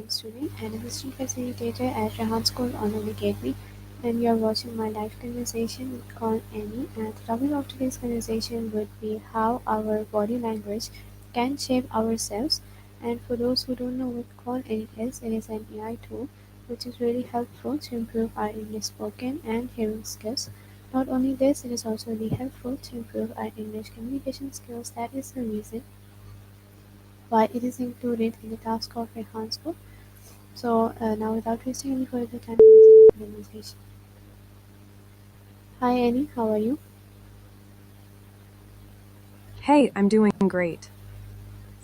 11th student and assistant facilitator at Rehan School Online Academy, and you are watching my live conversation with Call Annie. And the topic of today's conversation would be how our body language can shape ourselves. And for those who don't know what Call Annie is, it is an AI tool which is really helpful to improve our English spoken and hearing skills. Not only this, it is also really helpful to improve our English communication skills. That is the reason why it is included in the task of Rehan School. So now without wasting any further time, let's start the conversation. Hi Annie, how are you? Hey, I'm doing great.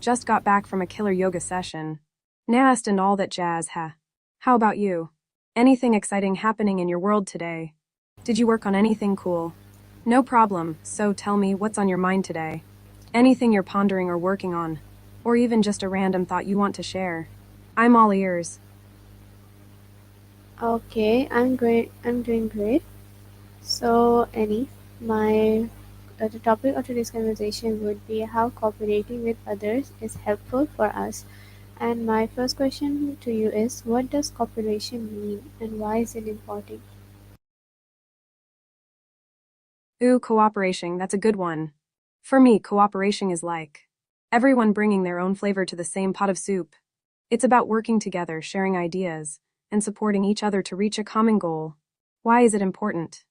Just got back from a killer yoga session. Nast and all that jazz, ha. How about you? Anything exciting happening in your world today? Did you work on anything cool? No problem, so tell me what's on your mind today. Anything you're pondering or working on? Or even just a random thought you want to share? I'm all ears. Okay, I'm great. I'm doing great. So Annie, my the topic of today's conversation would be how cooperating with others is helpful for us. And my first question to you is, what does cooperation mean, and why is it important? Ooh, cooperation, that's a good one. For me, cooperation is like everyone bringing their own flavor to the same pot of soup. It's about working together, sharing ideas, and supporting each other to reach a common goal. Why is it important?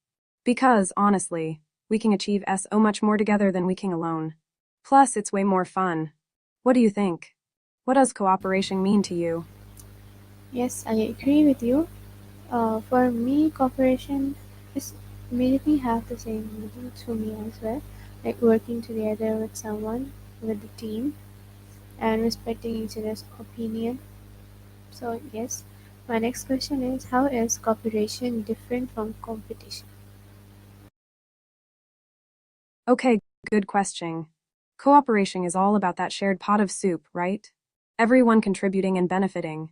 Because, honestly, we can achieve so much more together than we can alone. Plus, it's way more fun. What do you think? What does cooperation mean to you? Yes, I agree with you. For me, cooperation is immediately have the same meaning to me as well, like working together with someone, with the team, and respecting each other's opinion. So yes, my next question is, how is cooperation different from competition? Okay, good question. Cooperation is all about that shared pot of soup, right? Everyone contributing and benefiting.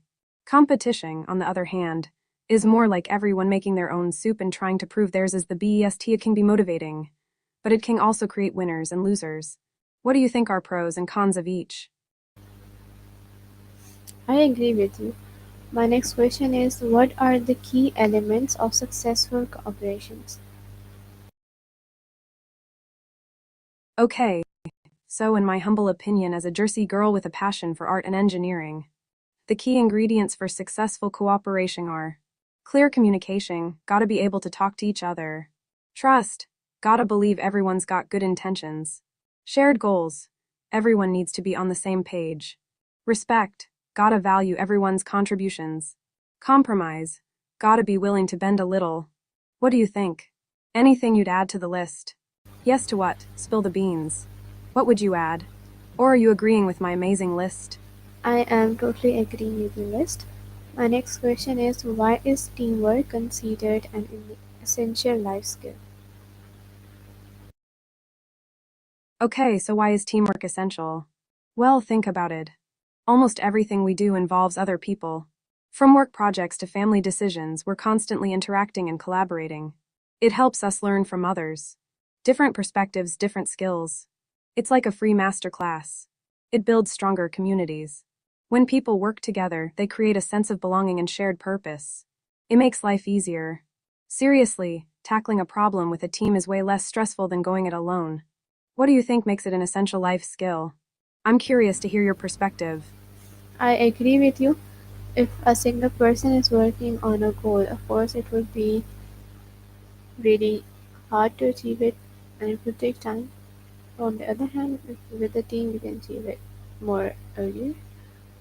Competition, on the other hand, is more like everyone making their own soup and trying to prove theirs is the best. It can be motivating, but it can also create winners and losers. What do you think are pros and cons of each? I agree with you. My next question is, what are the key elements of successful cooperations? Okay, so in my humble opinion as a Jersey girl with a passion for art and engineering, the key ingredients for successful cooperation are clear communication, gotta be able to talk to each other, trust, gotta believe everyone's got good intentions, shared goals, everyone needs to be on the same page, respect, gotta value everyone's contributions, compromise, gotta be willing to bend a little. What do you think? Anything you'd add to the list? Yes to what? Spill the beans. What would you add? Or are you agreeing with my amazing list? I am totally agreeing with your list. My next question is, why is teamwork considered an essential life skill? Okay, so why is teamwork essential? Well, think about it. Almost everything we do involves other people. From work projects to family decisions, we're constantly interacting and collaborating. It helps us learn from others. Different perspectives, different skills. It's like a free master class. It builds stronger communities. When people work together, they create a sense of belonging and shared purpose. It makes life easier. Seriously, tackling a problem with a team is way less stressful than going it alone. What do you think makes it an essential life skill? I'm curious to hear your perspective. I agree with you. If a single person is working on a goal, of course it would be really hard to achieve it and it would take time. On the other hand, if with a team, you can achieve it more earlier.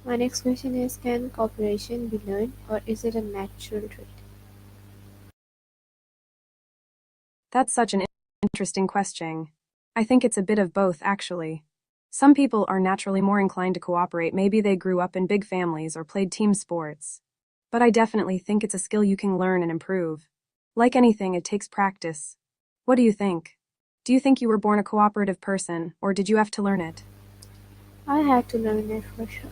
My next question is, can cooperation be learned or is it a natural trait? That's such an interesting question. I think it's a bit of both, actually. Some people are naturally more inclined to cooperate, maybe they grew up in big families or played team sports. But I definitely think it's a skill you can learn and improve. Like anything, it takes practice. What do you think? Do you think you were born a cooperative person, or did you have to learn it? I had to learn it for sure.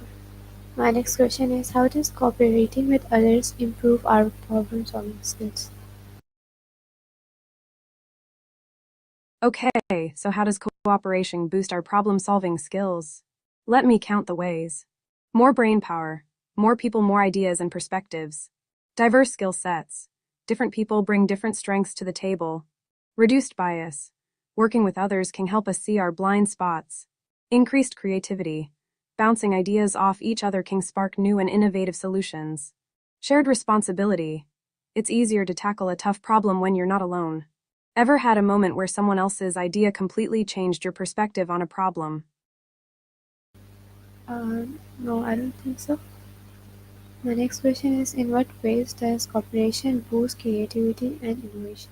My next question is, how does cooperating with others improve our problem solving skills? Okay, so how does cooperation boost our problem solving skills? Let me count the ways. More brain power, More people, more ideas and perspectives. Diverse skill sets. Different people bring different strengths to the table. Reduced bias. Working with others can help us see our blind spots. Increased creativity. Bouncing ideas off each other can spark new and innovative solutions. Shared responsibility. It's easier to tackle a tough problem when you're not alone. Ever had a moment where someone else's idea completely changed your perspective on a problem? No, I don't think so. My next question is, in what ways does cooperation boost creativity and innovation?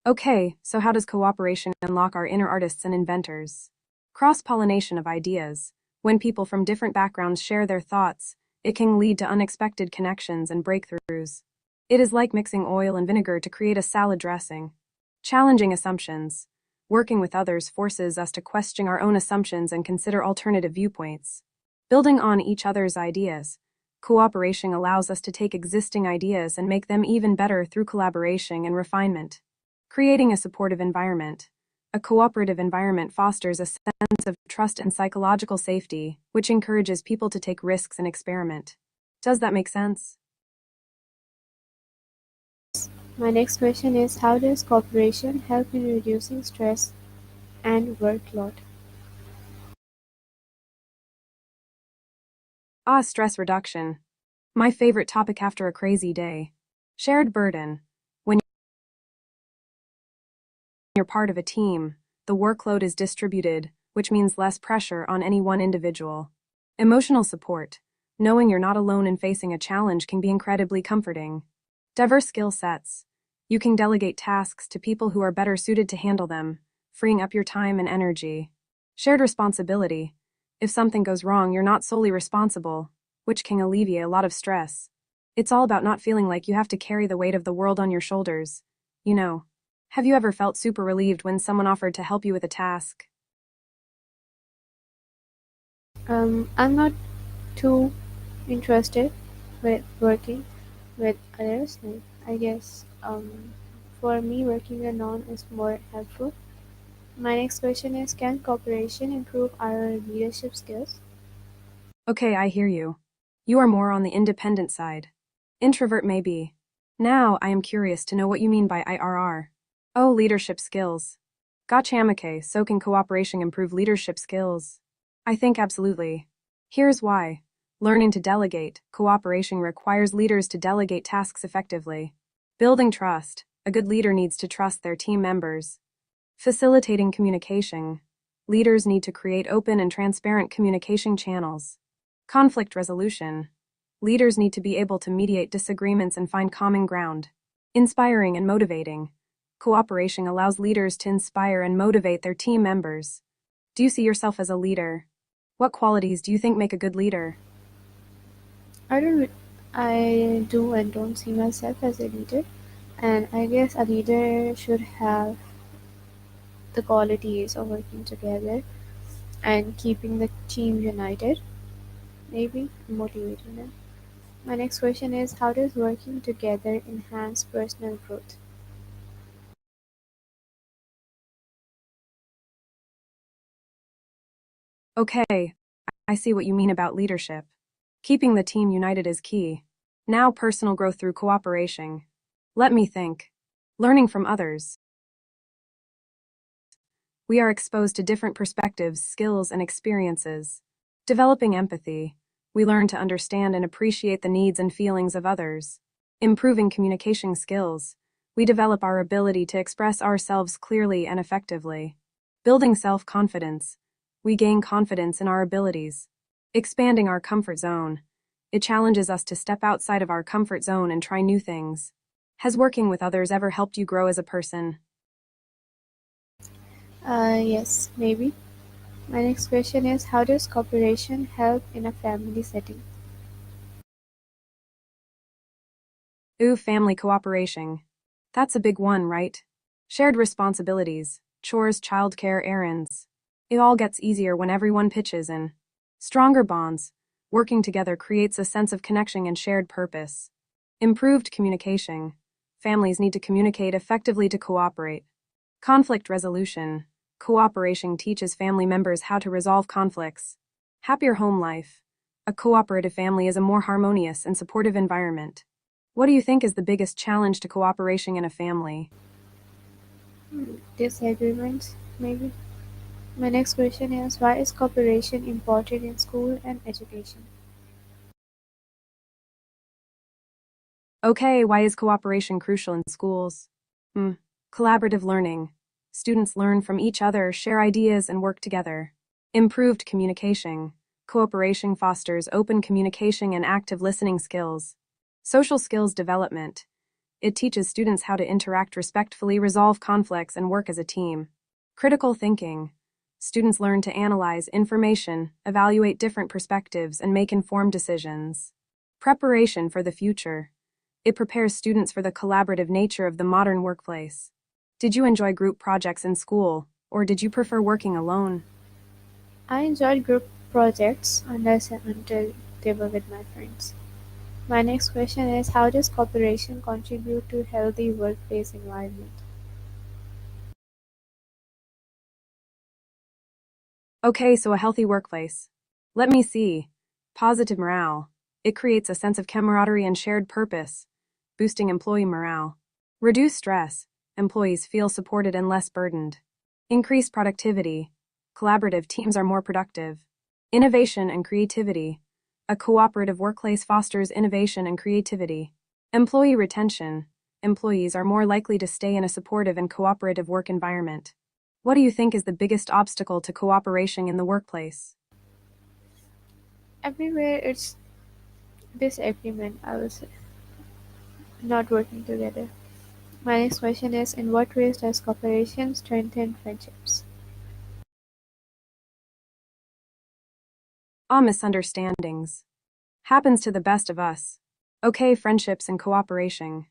Okay, so how does cooperation unlock our inner artists and inventors? Cross-pollination of ideas. When people from different backgrounds share their thoughts, it can lead to unexpected connections and breakthroughs. It is like mixing oil and vinegar to create a salad dressing. Challenging assumptions. Working with others forces us to question our own assumptions and consider alternative viewpoints. Building on each other's ideas. Cooperation allows us to take existing ideas and make them even better through collaboration and refinement. Creating a supportive environment. A cooperative environment fosters a sense of trust and psychological safety, which encourages people to take risks and experiment. Does that make sense? My next question is, how does cooperation help in reducing stress and workload? Stress reduction. My favorite topic after a crazy day. Shared burden. When you're part of a team, the workload is distributed, which means less pressure on any one individual. Emotional support. Knowing you're not alone in facing a challenge can be incredibly comforting. Diverse skill sets. You can delegate tasks to people who are better suited to handle them, freeing up your time and energy. Shared responsibility. If something goes wrong, you're not solely responsible, which can alleviate a lot of stress. It's all about not feeling like you have to carry the weight of the world on your shoulders. You know, have you ever felt super relieved when someone offered to help you with a task? I'm not too interested with working with others. Like, I guess for me, working alone is more helpful. My next question is, can cooperation improve our leadership skills? Okay, I hear you. You are more on the independent side. Introvert maybe. Now, I am curious to know what you mean by IRR. Oh, leadership skills. Gotcha, Amike, so can cooperation improve leadership skills? I think absolutely. Here's why. Learning to delegate, cooperation requires leaders to delegate tasks effectively. Building trust, a good leader needs to trust their team members. Facilitating communication. Leaders need to create open and transparent communication channels. Conflict resolution. Leaders need to be able to mediate disagreements and find common ground. Inspiring and motivating. Cooperation allows leaders to inspire and motivate their team members. Do you see yourself as a leader? What qualities do you think make a good leader? I don't. I do and don't see myself as a leader, and I guess a leader should have the qualities of working together and keeping the team united, maybe motivating them. My next question is, how does working together enhance personal growth? Okay, I see what you mean about leadership. Keeping the team united is key. Now, personal growth through cooperation. Let me think. Learning from others. We are exposed to different perspectives, skills, and experiences. Developing empathy. We learn to understand and appreciate the needs and feelings of others. Improving communication skills. We develop our ability to express ourselves clearly and effectively. Building self-confidence. We gain confidence in our abilities. Expanding our comfort zone. It challenges us to step outside of our comfort zone and try new things. Has working with others ever helped you grow as a person? Yes, maybe. My next question is, how does cooperation help in a family setting? Ooh, family cooperation. That's a big one, right? Shared responsibilities, chores, childcare, errands. It all gets easier when everyone pitches in. Stronger bonds. Working together creates a sense of connection and shared purpose. Improved communication. Families need to communicate effectively to cooperate. Conflict resolution. Cooperation teaches family members how to resolve conflicts. Happier home life. A cooperative family is a more harmonious and supportive environment. What do you think is the biggest challenge to cooperation in a family? Disagreements, maybe. My next question is, why is cooperation important in school and education? Okay, why is cooperation crucial in schools? Hmm. Collaborative learning. Students learn from each other, share ideas, and work together. Improved communication. Cooperation fosters open communication and active listening skills. Social skills development. It teaches students how to interact respectfully, resolve conflicts, and work as a team. Critical thinking. Students learn to analyze information, evaluate different perspectives, and make informed decisions. Preparation for the future. It prepares students for the collaborative nature of the modern workplace. Did you enjoy group projects in school, or did you prefer working alone? I enjoyed group projects unless and until they were with my friends. My next question is, how does cooperation contribute to healthy workplace environment? Okay, so a healthy workplace. Let me see. Positive morale. It creates a sense of camaraderie and shared purpose, boosting employee morale. Reduce stress. Employees feel supported and less burdened. Increase productivity. Collaborative teams are more productive. Innovation and creativity. A cooperative workplace fosters innovation and creativity. Employee retention. Employees are more likely to stay in a supportive and cooperative work environment. What do you think is the biggest obstacle to cooperation in the workplace? Everywhere it's disagreement, I would say, not working together. My next question is, in what ways does cooperation strengthen friendships? Ah, misunderstandings. Happens to the best of us. Okay, friendships and cooperation.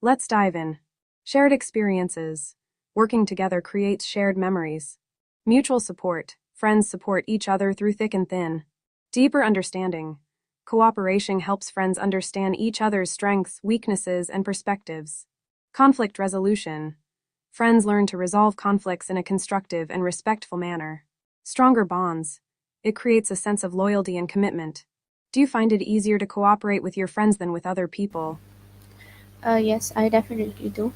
Let's dive in. Shared experiences. Working together creates shared memories. Mutual support. Friends support each other through thick and thin. Deeper understanding. Cooperation helps friends understand each other's strengths, weaknesses, and perspectives. Conflict resolution. Friends learn to resolve conflicts in a constructive and respectful manner. Stronger bonds. It creates a sense of loyalty and commitment. Do you find it easier to cooperate with your friends than with other people? Yes, I definitely do.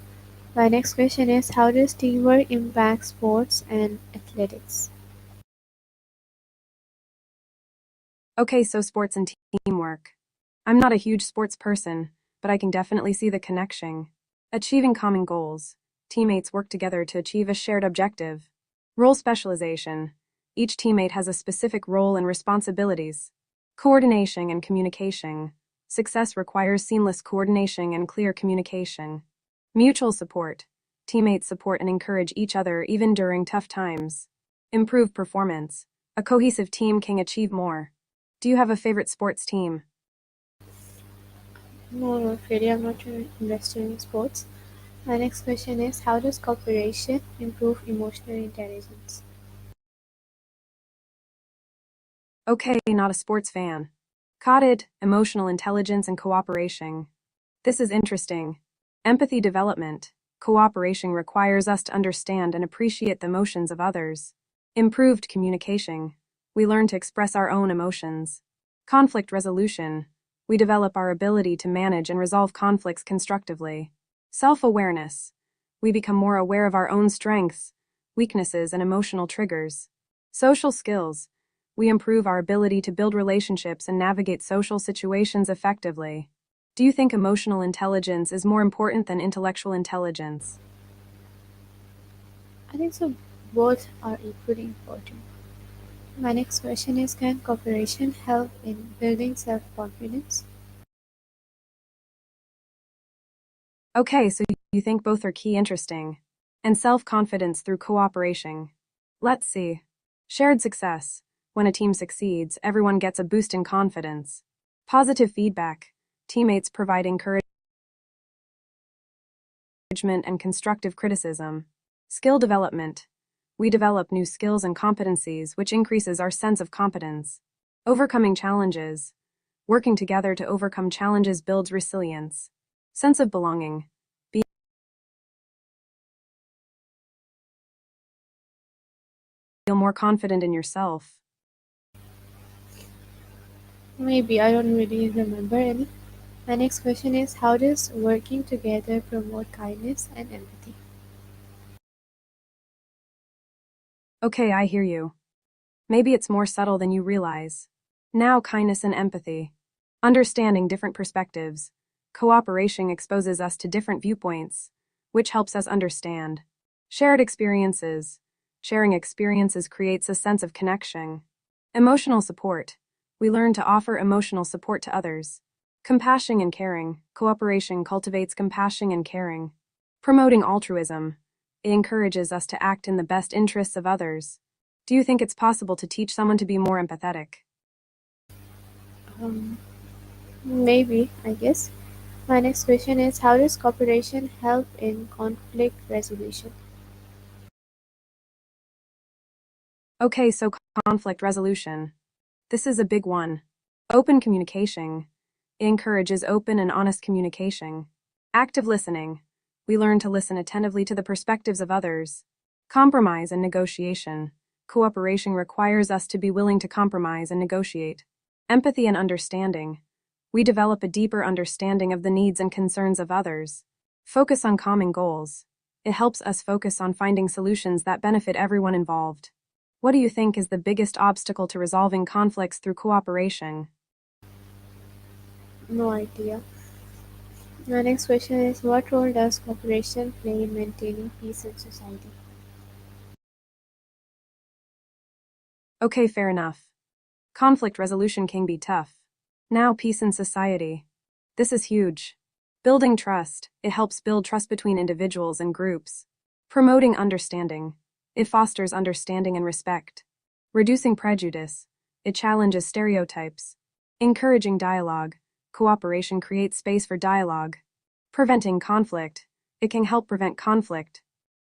My next question is, how does teamwork impact sports and athletics? Okay, so sports and teamwork. I'm not a huge sports person, but I can definitely see the connection. Achieving common goals. Teammates work together to achieve a shared objective. Role specialization. Each teammate has a specific role and responsibilities. Coordination and communication. Success requires seamless coordination and clear communication. Mutual support. Teammates support and encourage each other even during tough times. Improve performance. A cohesive team can achieve more. Do you have a favorite sports team? No, not really. I'm not invested in sports. My next question is, how does cooperation improve emotional intelligence? Okay, not a sports fan. Caught it, emotional intelligence and cooperation. This is interesting. Empathy development. Cooperation requires us to understand and appreciate the emotions of others. Improved communication. We learn to express our own emotions. Conflict resolution. We develop our ability to manage and resolve conflicts constructively. Self-awareness. We become more aware of our own strengths, weaknesses, and emotional triggers. Social skills. We improve our ability to build relationships and navigate social situations effectively. Do you think emotional intelligence is more important than intellectual intelligence? I think so. Both are equally important. My next question is, can cooperation help in building self-confidence? Okay, so you think both are key interesting. And self-confidence through cooperation. Let's see. Shared success. When a team succeeds, everyone gets a boost in confidence. Positive feedback. Teammates provide encouragement and constructive criticism. Skill development. We develop new skills and competencies, which increases our sense of competence. Overcoming challenges. Working together to overcome challenges builds resilience. Sense of belonging. Feel more confident in yourself. Maybe, I don't really remember any. My next question is, how does working together promote kindness and empathy? Okay, I hear you. Maybe it's more subtle than you realize. Now, kindness and empathy. Understanding different perspectives. Cooperation exposes us to different viewpoints, which helps us understand. Shared experiences. Sharing experiences creates a sense of connection. Emotional support. We learn to offer emotional support to others. Compassion and caring. Cooperation cultivates compassion and caring. Promoting altruism. It encourages us to act in the best interests of others. Do you think it's possible to teach someone to be more empathetic? Um, Maybe, I guess. My next question is, how does cooperation help in conflict resolution? Okay, so conflict resolution. This is a big one. Open communication. It encourages open and honest communication. Active listening. We learn to listen attentively to the perspectives of others. Compromise and negotiation. Cooperation requires us to be willing to compromise and negotiate. Empathy and understanding. We develop a deeper understanding of the needs and concerns of others. Focus on common goals. It helps us focus on finding solutions that benefit everyone involved. What do you think is the biggest obstacle to resolving conflicts through cooperation? No idea. My next question is, what role does cooperation play in maintaining peace in society? Okay, fair enough. Conflict resolution can be tough. Now, peace in society. This is huge. Building trust. It helps build trust between individuals and groups. Promoting understanding. It fosters understanding and respect. Reducing prejudice. It challenges stereotypes. Encouraging dialogue. Cooperation creates space for dialogue. Preventing conflict. It can help prevent conflict.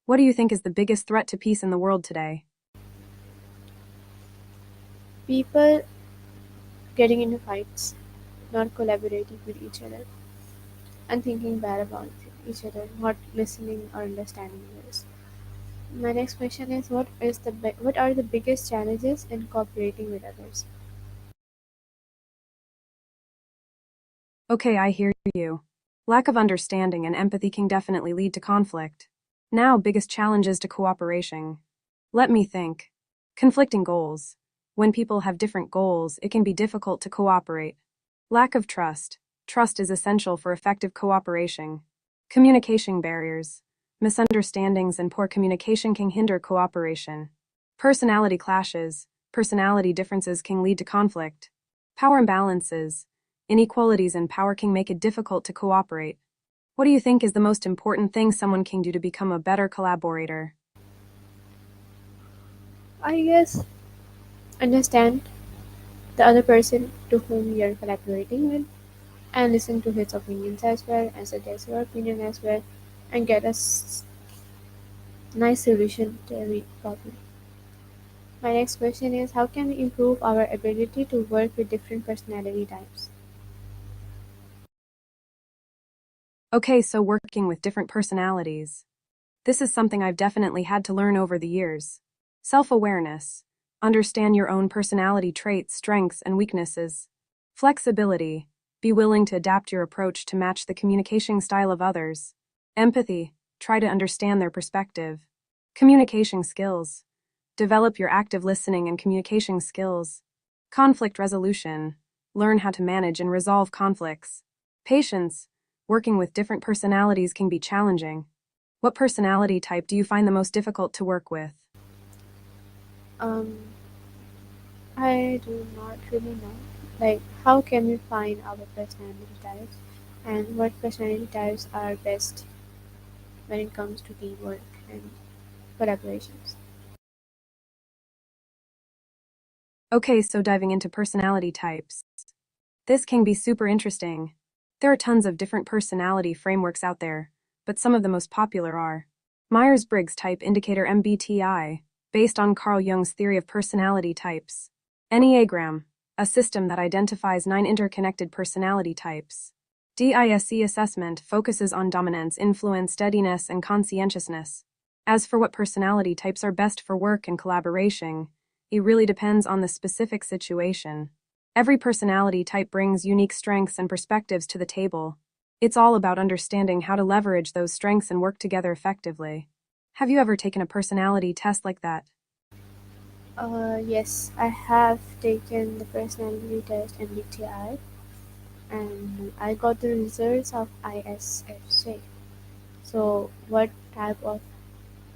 What do you think is the biggest threat to peace in the world today? People getting into fights, not collaborating with each other, and thinking bad about each other, not listening or understanding others. My next question is, what are the biggest challenges in cooperating with others? Okay, I hear you. Lack of understanding and empathy can definitely lead to conflict. Now, biggest challenges to cooperation. Let me think. Conflicting goals. When people have different goals, it can be difficult to cooperate. Lack of trust. Trust is essential for effective cooperation. Communication barriers. Misunderstandings and poor communication can hinder cooperation. Personality clashes. Personality differences can lead to conflict. Power imbalances. Inequalities in power can make it difficult to cooperate. What do you think is the most important thing someone can do to become a better collaborator? I guess understand the other person to whom you're collaborating with and listen to his opinions as well and suggest your opinion as well and get a nice solution to every problem. My next question is, how can we improve our ability to work with different personality types? Okay, so working with different personalities. This is something I've definitely had to learn over the years. Self-awareness. Understand your own personality traits, strengths, and weaknesses. Flexibility. Be willing to adapt your approach to match the communication style of others. Empathy. Try to understand their perspective. Communication skills. Develop your active listening and communication skills. Conflict resolution. Learn how to manage and resolve conflicts. Patience. Working with different personalities can be challenging. What personality type do you find the most difficult to work with? Um, I do not really know. Like, how can we find our personality types and what personality types are best when it comes to teamwork and collaborations? Okay, so diving into personality types. This can be super interesting. There are tons of different personality frameworks out there, but some of the most popular are Myers-Briggs Type Indicator MBTI, based on Carl Jung's theory of personality types. Enneagram, a system that identifies 9 interconnected personality types. DISC assessment focuses on dominance, influence, steadiness, and conscientiousness. As for what personality types are best for work and collaboration, it really depends on the specific situation. Every personality type brings unique strengths and perspectives to the table. It's all about understanding how to leverage those strengths and work together effectively. Have you ever taken a personality test like that? Yes, I have taken the personality test MBTI and I got the results of ISFJ. So, what type of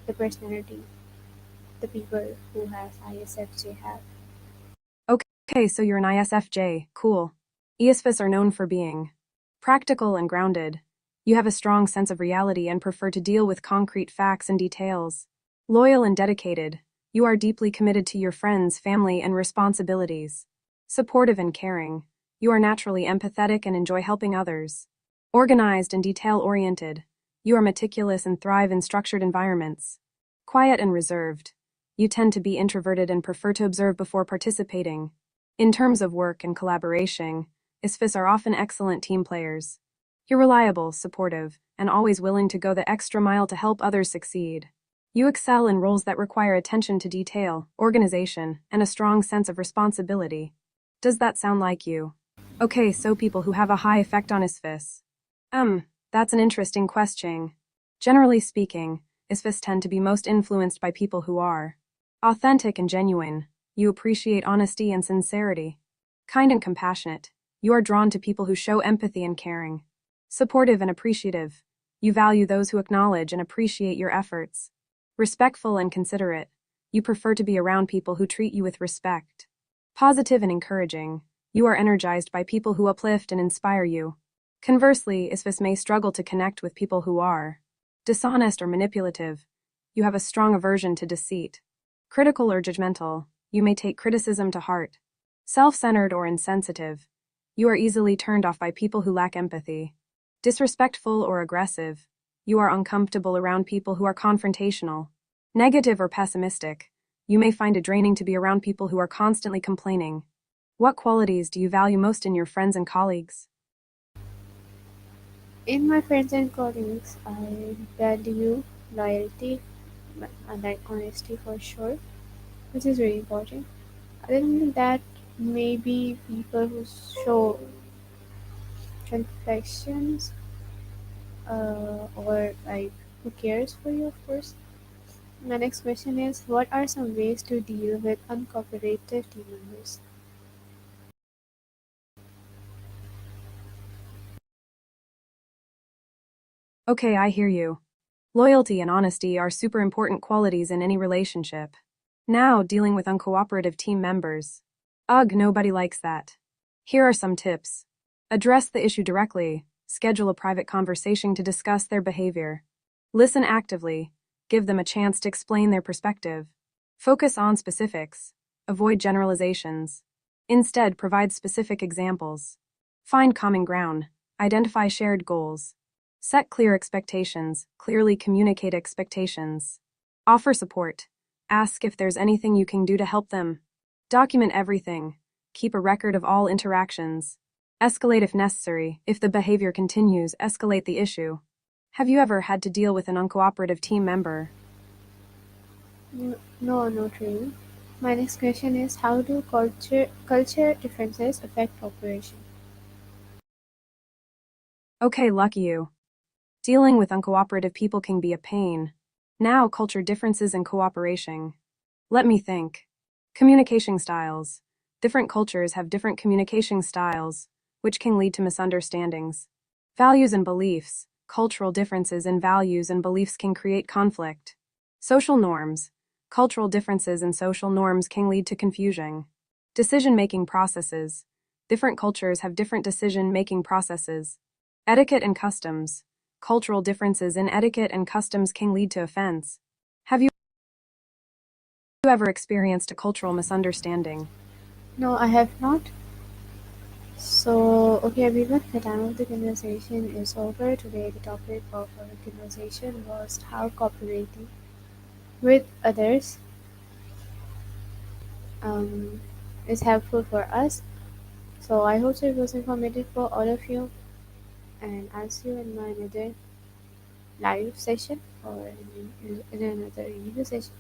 the personality the people who have ISFJ have? Okay, so you're an ISFJ. Cool. ESFs are known for being practical and grounded. You have a strong sense of reality and prefer to deal with concrete facts and details. Loyal and dedicated. You are deeply committed to your friends, family, and responsibilities. Supportive and caring. You are naturally empathetic and enjoy helping others. Organized and detail-oriented. You are meticulous and thrive in structured environments. Quiet and reserved. You tend to be introverted and prefer to observe before participating. In terms of work and collaboration, ISFs are often excellent team players. You're reliable, supportive, and always willing to go the extra mile to help others succeed. You excel in roles that require attention to detail, organization, and a strong sense of responsibility. Does that sound like you? Okay, so people who have a high effect on ISFs. That's an interesting question. Generally speaking, ISFs tend to be most influenced by people who are authentic and genuine. You appreciate honesty and sincerity. Kind and compassionate. You are drawn to people who show empathy and caring. Supportive and appreciative. You value those who acknowledge and appreciate your efforts. Respectful and considerate. You prefer to be around people who treat you with respect. Positive and encouraging. You are energized by people who uplift and inspire you. Conversely, ISFs may struggle to connect with people who are dishonest or manipulative. You have a strong aversion to deceit. Critical or judgmental. You may take criticism to heart. Self-centered or insensitive. You are easily turned off by people who lack empathy. Disrespectful or aggressive. You are uncomfortable around people who are confrontational. Negative or pessimistic. You may find it draining to be around people who are constantly complaining. What qualities do you value most in your friends and colleagues? In my friends and colleagues, I value loyalty and like honesty for sure, which is very important. Other than that, maybe people who show confections or like who cares for you, of course. My next question is, what are some ways to deal with uncooperative team members? Okay, I hear you. Loyalty and honesty are super important qualities in any relationship. Now, dealing with uncooperative team members. Ugh, nobody likes that. Here are some tips. Address the issue directly. Schedule a private conversation to discuss their behavior. Listen actively. Give them a chance to explain their perspective. Focus on specifics. Avoid generalizations. Instead, provide specific examples. Find common ground. Identify shared goals. Set clear expectations. Clearly communicate expectations. Offer support. Ask if there's anything you can do to help them. Document everything. Keep a record of all interactions. Escalate if necessary. If the behavior continues, escalate the issue. Have you ever had to deal with an uncooperative team member? No, not really. My next question is, how do culture differences affect cooperation? Okay, lucky you. Dealing with uncooperative people can be a pain. Now, culture differences and cooperation. Let me think. Communication styles. Different cultures have different communication styles, which can lead to misunderstandings. Values and beliefs. Cultural differences in values and beliefs can create conflict. Social norms. Cultural differences and social norms can lead to confusion. Decision-making processes. Different cultures have different decision-making processes. Etiquette and customs. Cultural differences in etiquette and customs can lead to offense. Have you ever experienced a cultural misunderstanding? No, I have not. So, okay, everyone, the time of the conversation is over. Today, the topic of our conversation was how cooperating with others um, is helpful for us. So, I hope it was informative for all of you, and I'll see you in my another live session or in another review session.